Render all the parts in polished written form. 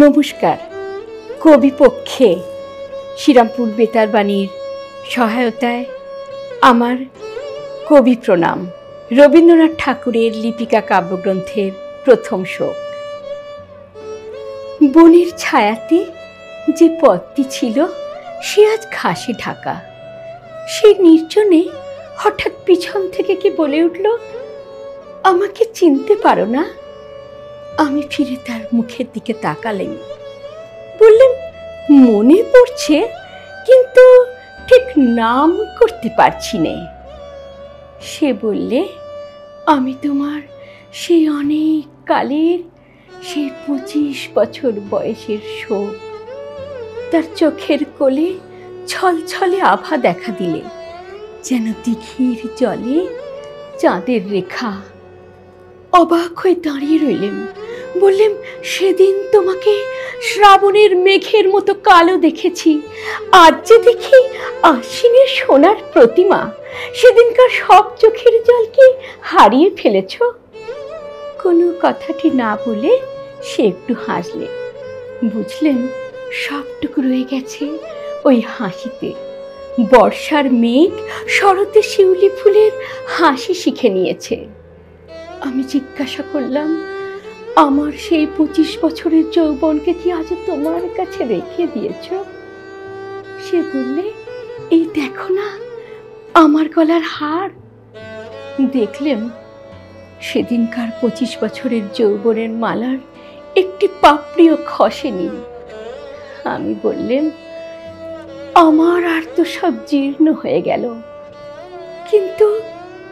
নমস্কার। কবি পক্ষে শ্রীরামপুর বেতার বাণীর সহায়তায় আমার কবি প্রণাম। রবীন্দ্রনাথ ঠাকুরের লিপিকা কাব্যগ্রন্থের প্রথম শোক। বনের ছায়াতে যে পথটি ছিল সে আজ ঘাসে ঢাকা। সেই নির্জনে হঠাৎ পিছন থেকে কি বলে উঠল, আমাকে চিনতে পারো না? আমি ফিরে তার মুখের দিকে তাকালাম। বললাম, মনে পড়ছে, কিন্তু ঠিক নাম করতে পারছি না। সে বললে, আমি তোমার সেই অনেক কালের, সেই 25 বছর বয়সের শোক। তার চোখের কোলে ছলছলে আভা দেখা দিলে, যেন দিঘির জলে চাঁদের রেখা। অবাক হয়ে দাঁড়িয়ে রইলেন। বললেন, সেদিন তোমাকে শ্রাবণের মেঘের মতো কালো দেখেছি, আজ যে দেখি আশ্বিনের সোনার প্রতিমা। সেদিনকার সব চোখের জল কি হারিয়ে ফেলেছ? কোনো কথাটি না বলে সে একটু হাসলে। বুঝলেন, সবটুকু রয়ে গেছে ওই হাসিতে। বর্ষার মেঘ শরতে শিউলি ফুলের হাসি শিখে নিয়েছে। আমি জিজ্ঞাসা করলাম, আমার সেই 25 বছরের যৌবনকে কি আজ তোমার কাছে রেখে দিয়েছ? সে বললে, এই দেখো না আমার গলার হার। দেখলেন, সেদিনকার 25 বছরের যৌবনের মালার একটি পাপড়িও খসেনি। আমি বললেন, আমার আর তো সব জীর্ণ হয়ে গেল, কিন্তু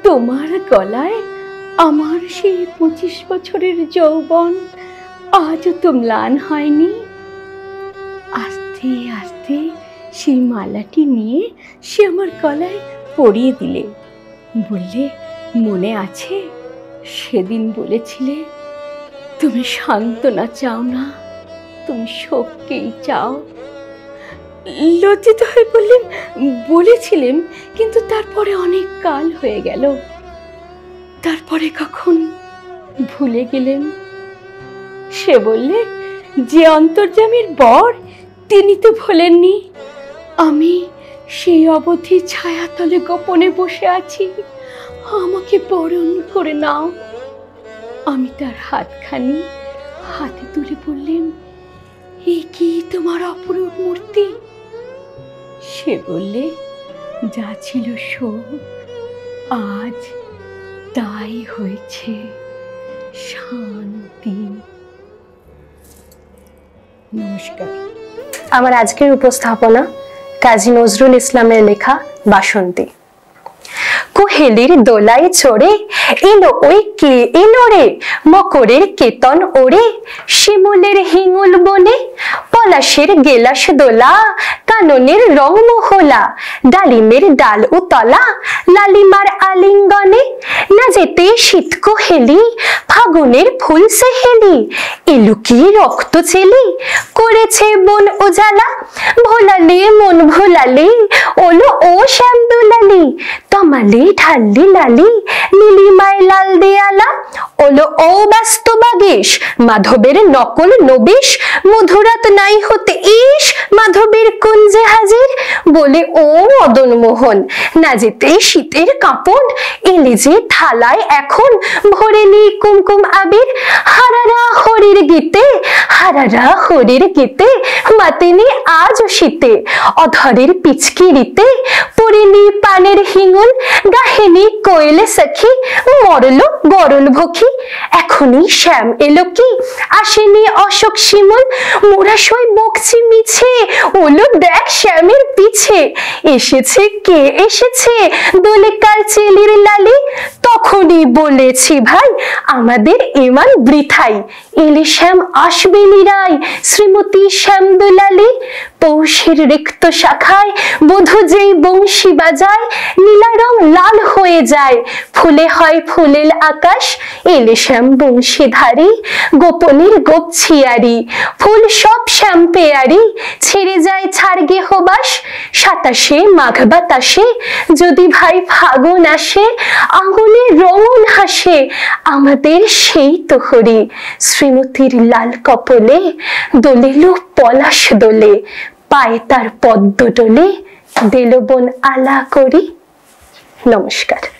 তোমার গলায় আমার সেই 25 বছরের যৌবন আজও তো ম্লান হয়নি। আস্তে আস্তে সেই মালাটি নিয়ে সে আমার গলায় পরিয়ে দিলে। বললে, মনে আছে সেদিন বলেছিলে তুমি সান্ত্বনা চাও না, তুমি শোককেই চাও। লজ্জিত হয়ে বললেন, বলেছিলেন, কিন্তু তারপরে অনেক কাল হয়ে গেল। তারপরে কখন ভুলে গেলেন? সে বললে, যে অন্তর্যামীর বর তিনি তো ভোলেননি। আমি সেই অবধি ছায়াতলে গোপনে বসে আছি, আমাকে বরণ করে নাও। আমি তার হাতখানি হাতে তুলে বললেন, এ কি তোমার অপরূপ মূর্তি? সে বললে, যা ছিল শোক আজ তাই হয়েছে শান্তি। নমস্কার। আমার আজকের উপস্থাপনা কাজী নজরুল ইসলামের লেখা বাসন্তী। কোহেলির দোলায় চড়ে এলো ওই কে এলো রে, মকরের কেতন ওড়ে শিমুলের হিঙুল বনে, পলাশের গেলাস দোলা কাননের রং মহলা, ডালিমের ডাল উতলা লালিমার আলিঙ্গনে, না যেতে শীত কোহেলি ফাগুনের ফুল সেহেলি, এলো কি রক্ত চেলি করেছে বন উজালা, ভোলালে মন ভোলালে ওলো ও শ্যাম দুলালি, তমালি ঢাল্লি লালি নীলিমায় লাল দেয়ালা, ওলো ও ব্যস্ত বাগেশ মাধবের নকল নবেশ, মধুরাত নাই হতে ইস মাধবের কুঞ্জে হাজির, বলে ও মদন মোহন না যেতে শীতের কাপড়, এলে যে থালায় এখন ভরে নি কুমকুম আবির, হারারা হরির গীতে হারারা হরির গীতে মাতেনি আজ শীতে, অধরের পিচকিরিতে পরিনি পানের হিঙুল, গাহেনি কোয়েলে সখী মরলো গরল ভখি, এখনই শ্যাম এলো কি আসেনি অশোক শিমুল, মোরা সই বকছি মিছে ওলো দেখ শ্যামের পিছে, এসেছে কে এসেছে দোলে কাল চেলির লালি, তখনই বলেছি ভাই আমাদের এমান বৃথাই, এলে শ্যাম আসবে নিরাই শ্রীমতী শ্যাম দুলালি, পৌষের রিক্ত শাখায় বধূ যেই বংশী বাজায়, নীলা রং লাল হয়ে যায়, ফুলে হয় ফুলেল আকাশ, এলে শ্যাম বংশীধারী, গোপনের গোপছিয়ারি, ফুল সব শ্যাম পেয়ারি, ছেড়ে যায় ছাড় গেহবাস, 27 মাঘ বাতাসে যদি ভাই ফাগুন আসে, আঙুলে রঙন হাসে আমাদের সেই তোহরি, শ্রীমতীর লাল কপলে দোলেলো পলাশ দোলে, পায়ে তার পদ্ম ডোলে, দিল বোন আলা করি। নমস্কার।